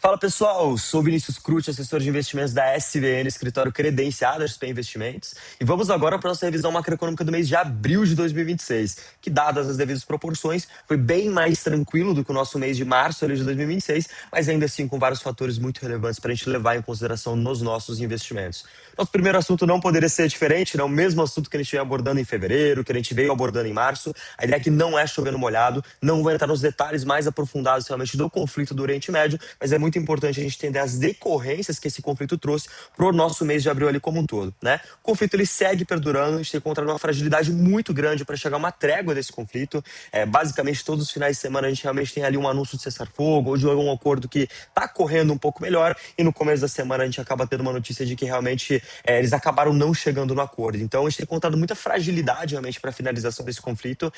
Fala pessoal, sou Vinícius Cruz, assessor de investimentos da SVN, escritório credenciado da XP Investimentos, e vamos agora para a nossa revisão macroeconômica do mês de abril de 2026, que, dadas as devidas proporções, foi bem mais tranquilo do que o nosso mês de março ali, de 2026, mas ainda assim com vários fatores muito relevantes para a gente levar em consideração nos nossos investimentos. Nosso primeiro assunto não poderia ser diferente, né? O mesmo assunto que a gente veio abordando em fevereiro, que a gente veio abordando em março. A ideia é que não é chover no molhado, não vou entrar nos detalhes mais aprofundados realmente do conflito do Oriente Médio, mas é muito importante a gente entender as decorrências que esse conflito trouxe para o nosso mês de abril ali como um todo, né? O conflito ele segue perdurando, a gente tem encontrado uma fragilidade muito grande para chegar a uma trégua desse conflito. Basicamente, todos os finais de semana a gente realmente tem ali um anúncio de cessar-fogo ou de algum acordo que está correndo um pouco melhor, e no começo da semana a gente acaba tendo uma notícia de que realmente eles acabaram não chegando no acordo. Então a gente tem encontrado muita fragilidade realmente para a finalização desse conflito.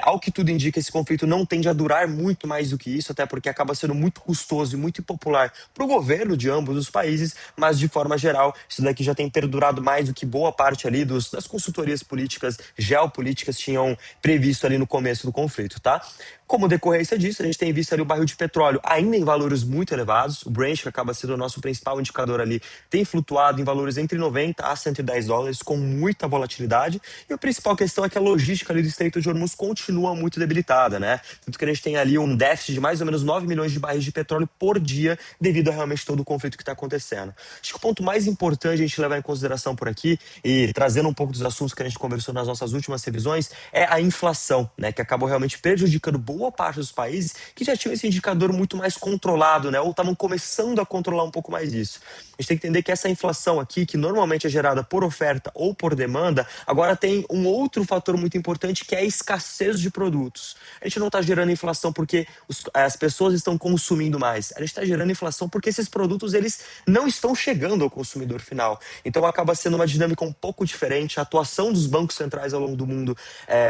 Ao que tudo indica, esse conflito não tende a durar muito mais do que isso, até porque acaba sendo muito custoso e muito impopular para o governo de ambos os países, mas de forma geral, isso daqui já tem perdurado mais do que boa parte ali das consultorias políticas, geopolíticas tinham previsto ali no começo do conflito, tá? Como decorrência disso, a gente tem visto ali o barril de petróleo ainda em valores muito elevados. O Brent, que acaba sendo o nosso principal indicador ali, tem flutuado em valores entre 90 a 110 dólares, com muita volatilidade. E a principal questão é que a logística ali do Estreito de Hormuz continua muito debilitada, né? Tanto que a gente tem ali um déficit de mais ou menos 9 milhões de barris de petróleo por dia, devido a realmente todo o conflito que está acontecendo. Acho que o ponto mais importante a gente levar em consideração por aqui, e trazendo um pouco dos assuntos que a gente conversou nas nossas últimas revisões, é a inflação, né? Que acabou realmente prejudicando boa parte dos países que já tinham esse indicador muito mais controlado, né? Ou estavam começando a controlar um pouco mais isso. A gente tem que entender que essa inflação aqui, que normalmente é gerada por oferta ou por demanda, agora tem um outro fator muito importante, que é a escassez de produtos. A gente não está gerando inflação porque as pessoas estão consumindo mais. A gente está gerando inflação porque esses produtos eles não estão chegando ao consumidor final. Então acaba sendo uma dinâmica um pouco diferente. A atuação dos bancos centrais ao longo do mundo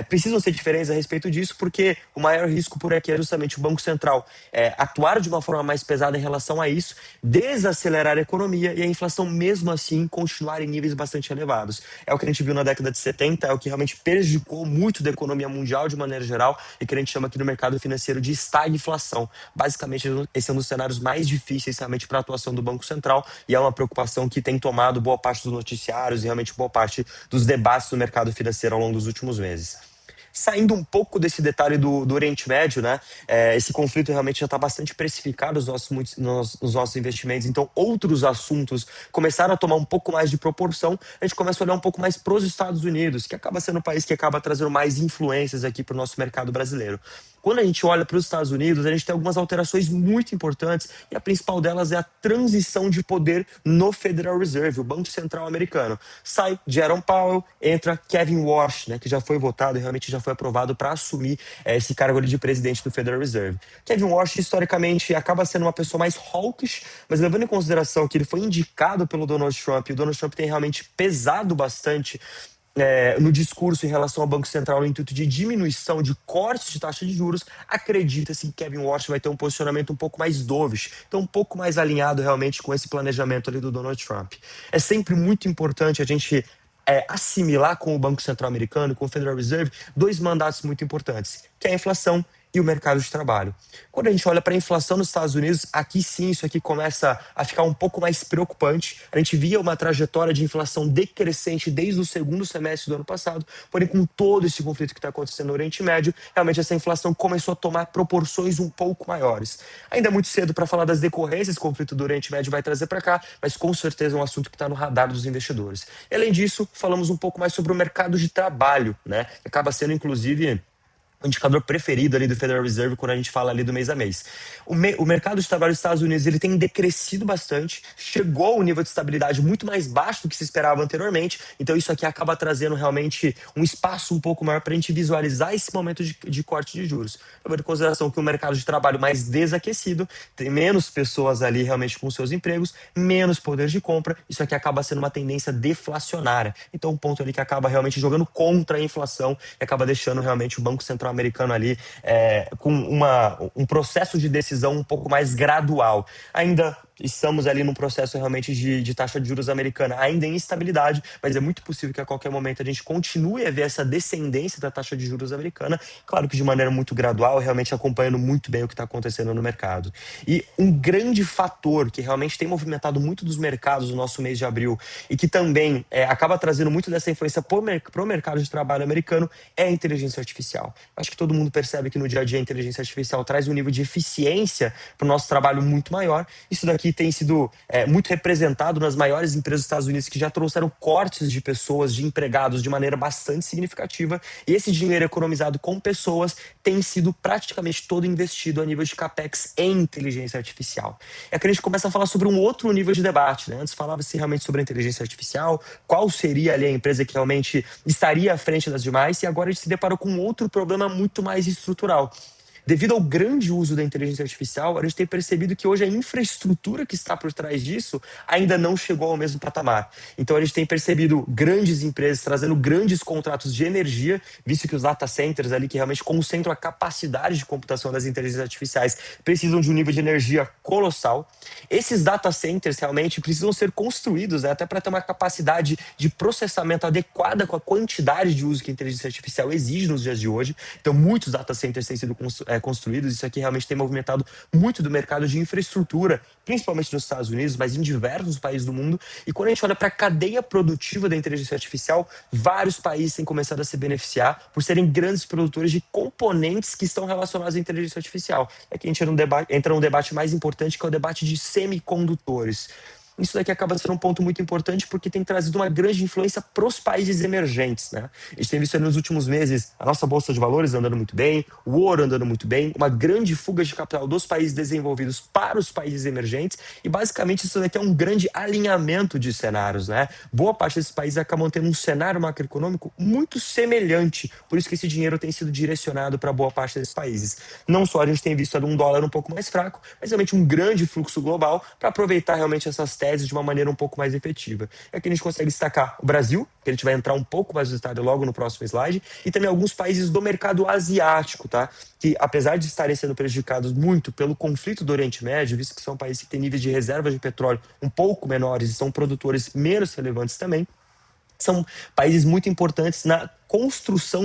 precisam ser diferentes a respeito disso, porque o maior risco por aqui é justamente o Banco Central atuar de uma forma mais pesada em relação a isso, desacelerar a economia e a inflação mesmo assim continuar em níveis bastante elevados. É o que a gente viu na década de 70, é o que realmente prejudicou muito da economia mundial de maneira geral e que a gente chama aqui no mercado financeiro de estagflação. Basicamente, esse é um dos cenários mais difíceis realmente para a atuação do Banco Central, e é uma preocupação que tem tomado boa parte dos noticiários e realmente boa parte dos debates do mercado financeiro ao longo dos últimos meses. Saindo um pouco desse detalhe do Oriente Médio, né? Esse conflito realmente já está bastante precificado nos nossos investimentos, então outros assuntos começaram a tomar um pouco mais de proporção. A gente começa a olhar um pouco mais para os Estados Unidos, que acaba sendo o país que acaba trazendo mais influências aqui para o nosso mercado brasileiro. Quando a gente olha para os Estados Unidos, a gente tem algumas alterações muito importantes, e a principal delas é a transição de poder no Federal Reserve, o Banco Central americano. Sai Jerome Powell, entra Kevin Warsh, né, que já foi votado e realmente já foi aprovado para assumir esse cargo ali de presidente do Federal Reserve. Kevin Warsh, historicamente, acaba sendo uma pessoa mais hawkish, mas levando em consideração que ele foi indicado pelo Donald Trump, e o Donald Trump tem realmente pesado bastante no discurso em relação ao Banco Central no intuito de diminuição de cortes de taxa de juros, acredita-se que Kevin Warsh vai ter um posicionamento um pouco mais dovish, então um pouco mais alinhado realmente com esse planejamento ali do Donald Trump. É sempre muito importante a gente assimilar com o Banco Central americano, com o Federal Reserve, dois mandatos muito importantes, que é a inflação e o mercado de trabalho. Quando a gente olha para a inflação nos Estados Unidos, aqui sim, isso aqui começa a ficar um pouco mais preocupante. A gente via uma trajetória de inflação decrescente desde o segundo semestre do ano passado, porém com todo esse conflito que está acontecendo no Oriente Médio, realmente essa inflação começou a tomar proporções um pouco maiores. Ainda é muito cedo para falar das decorrências que o conflito do Oriente Médio vai trazer para cá, mas com certeza é um assunto que está no radar dos investidores. E, além disso, falamos um pouco mais sobre o mercado de trabalho, né? Acaba sendo, inclusive, o indicador preferido ali do Federal Reserve quando a gente fala ali do mês a mês. O mercado de trabalho dos Estados Unidos ele tem decrescido bastante, chegou a um nível de estabilidade muito mais baixo do que se esperava anteriormente, então isso aqui acaba trazendo realmente um espaço um pouco maior para a gente visualizar esse momento de corte de juros. Levando em consideração que o mercado de trabalho mais desaquecido, tem menos pessoas ali realmente com seus empregos, menos poder de compra, isso aqui acaba sendo uma tendência deflacionária. Então um ponto ali que acaba realmente jogando contra a inflação e acaba deixando realmente o Banco Central americano ali com um processo de decisão um pouco mais gradual. Ainda estamos ali num processo realmente de taxa de juros americana ainda em instabilidade, mas é muito possível que a qualquer momento a gente continue a ver essa descendência da taxa de juros americana, claro que de maneira muito gradual, realmente acompanhando muito bem o que está acontecendo no mercado. E um grande fator que realmente tem movimentado muito dos mercados no nosso mês de abril e que também acaba trazendo muito dessa influência para o mercado de trabalho americano é a inteligência artificial. Acho que todo mundo percebe que no dia a dia a inteligência artificial traz um nível de eficiência para o nosso trabalho muito maior. Isso daqui tem sido muito representado nas maiores empresas dos Estados Unidos que já trouxeram cortes de pessoas, de empregados de maneira bastante significativa. E esse dinheiro economizado com pessoas tem sido praticamente todo investido a nível de capex em inteligência artificial. É que a gente começa a falar sobre um outro nível de debate, né? Antes falava-se realmente sobre a inteligência artificial, qual seria ali a empresa que realmente estaria à frente das demais, e agora a gente se deparou com outro problema muito mais estrutural. Devido ao grande uso da inteligência artificial, a gente tem percebido que hoje a infraestrutura que está por trás disso ainda não chegou ao mesmo patamar. Então a gente tem percebido grandes empresas trazendo grandes contratos de energia, visto que os data centers ali que realmente concentram a capacidade de computação das inteligências artificiais precisam de um nível de energia colossal. Esses data centers realmente precisam ser construídos, né, até para ter uma capacidade de processamento adequada com a quantidade de uso que a inteligência artificial exige nos dias de hoje. Então muitos data centers têm sido construídos. Isso aqui realmente tem movimentado muito do mercado de infraestrutura, principalmente nos Estados Unidos, mas em diversos países do mundo. E quando a gente olha para a cadeia produtiva da inteligência artificial, vários países têm começado a se beneficiar por serem grandes produtores de componentes que estão relacionados à inteligência artificial. Aqui a gente entra num debate mais importante, que é o debate de semicondutores. Isso daqui acaba sendo um ponto muito importante porque tem trazido uma grande influência para os países emergentes, né? A gente tem visto nos últimos meses a nossa bolsa de valores andando muito bem, o ouro andando muito bem, uma grande fuga de capital dos países desenvolvidos para os países emergentes e basicamente isso daqui é um grande alinhamento de cenários, né? Boa parte desses países acabam tendo um cenário macroeconômico muito semelhante, por isso que esse dinheiro tem sido direcionado para boa parte desses países. Não só a gente tem visto um dólar um pouco mais fraco, mas realmente um grande fluxo global para aproveitar realmente essas teses de uma maneira um pouco mais efetiva. E aqui a gente consegue destacar o Brasil, que a gente vai entrar um pouco mais no detalhe logo no próximo slide, e também alguns países do mercado asiático, tá? Que apesar de estarem sendo prejudicados muito pelo conflito do Oriente Médio, visto que são países que têm níveis de reserva de petróleo um pouco menores e são produtores menos relevantes também, são países muito importantes na construção,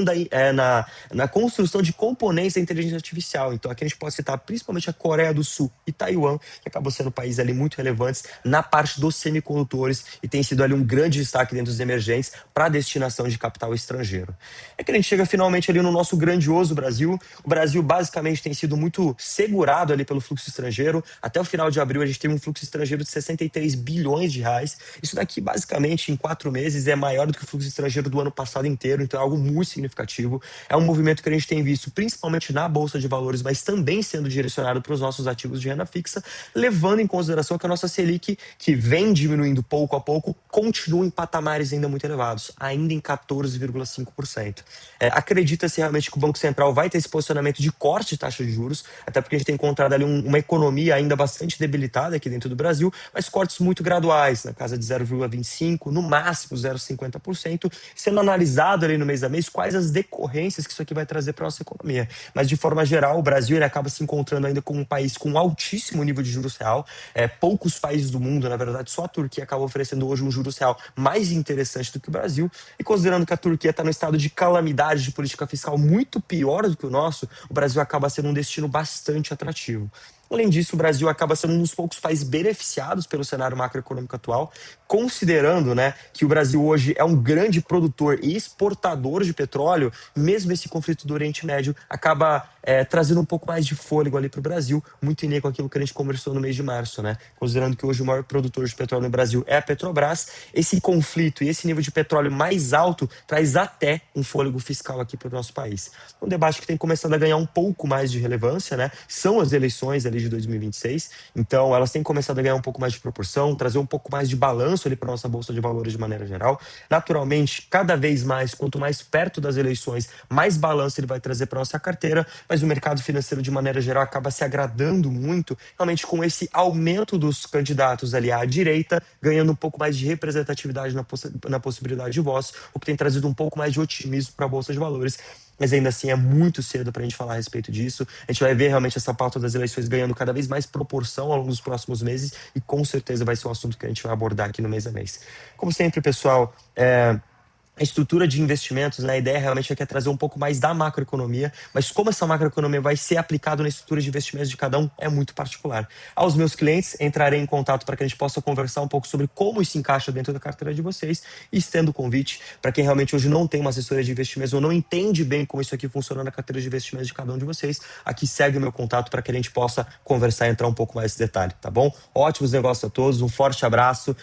na construção de componentes da inteligência artificial. Então aqui a gente pode citar principalmente a Coreia do Sul e Taiwan, que acabam sendo países ali muito relevantes na parte dos semicondutores e tem sido ali um grande destaque dentro dos emergentes para a destinação de capital estrangeiro. É que a gente chega finalmente ali no nosso grandioso Brasil. O Brasil basicamente tem sido muito segurado ali pelo fluxo estrangeiro. Até o final de abril a gente teve um fluxo estrangeiro de 63 bilhões de reais. Isso daqui basicamente em 4 meses é maior do que o fluxo estrangeiro do ano passado inteiro, então é algo muito significativo. É um movimento que a gente tem visto principalmente na Bolsa de Valores, mas também sendo direcionado para os nossos ativos de renda fixa, levando em consideração que a nossa Selic, que vem diminuindo pouco a pouco, continua em patamares ainda muito elevados, ainda em 14,5%. Acredita-se realmente que o Banco Central vai ter esse posicionamento de corte de taxa de juros, até porque a gente tem encontrado ali uma economia ainda bastante debilitada aqui dentro do Brasil, mas cortes muito graduais, na casa de 0,25%, no máximo 0,50%, sendo analisado ali no mês a mês quais as decorrências que isso aqui vai trazer para a nossa economia. Mas de forma geral, o Brasil ele acaba se encontrando ainda como um país com um altíssimo nível de juros real. Poucos países do mundo, na verdade, só a Turquia acaba oferecendo hoje um juros real mais interessante do que o Brasil. E considerando que a Turquia está no estado de calamidade de política fiscal muito pior do que o nosso, o Brasil acaba sendo um destino bastante atrativo. Além disso, o Brasil acaba sendo um dos poucos países beneficiados pelo cenário macroeconômico atual, considerando, né, que o Brasil hoje é um grande produtor e exportador de petróleo, mesmo esse conflito do Oriente Médio acaba trazendo um pouco mais de fôlego ali para o Brasil, muito em linha com aquilo que a gente conversou no mês de março, né? Considerando que hoje o maior produtor de petróleo no Brasil é a Petrobras, esse conflito e esse nível de petróleo mais alto traz até um fôlego fiscal aqui para o nosso país. Um debate que tem começado a ganhar um pouco mais de relevância, né? São as eleições ali de 2026, então elas têm começado a ganhar um pouco mais de proporção, trazer um pouco mais de balanço ali para nossa bolsa de valores de maneira geral. Naturalmente, cada vez mais, quanto mais perto das eleições, mais balanço ele vai trazer para nossa carteira, mas o mercado financeiro de maneira geral acaba se agradando muito, realmente com esse aumento dos candidatos ali à direita, ganhando um pouco mais de representatividade na possibilidade de voz, o que tem trazido um pouco mais de otimismo para a bolsa de valores. mas ainda assim é muito cedo para a gente falar a respeito disso. A gente vai ver realmente essa pauta das eleições ganhando cada vez mais proporção ao longo dos próximos meses e com certeza vai ser um assunto que a gente vai abordar aqui no mês a mês. Como sempre, pessoal, a estrutura de investimentos, né, a ideia realmente é que é trazer um pouco mais da macroeconomia, mas como essa macroeconomia vai ser aplicada na estrutura de investimentos de cada um é muito particular. Aos meus clientes, entrarei em contato para que a gente possa conversar um pouco sobre como isso encaixa dentro da carteira de vocês e estendo o convite para quem realmente hoje não tem uma assessoria de investimentos ou não entende bem como isso aqui funciona na carteira de investimentos de cada um de vocês, aqui segue o meu contato para que a gente possa conversar e entrar um pouco mais nesse detalhe, tá bom? Ótimos negócios a todos, um forte abraço.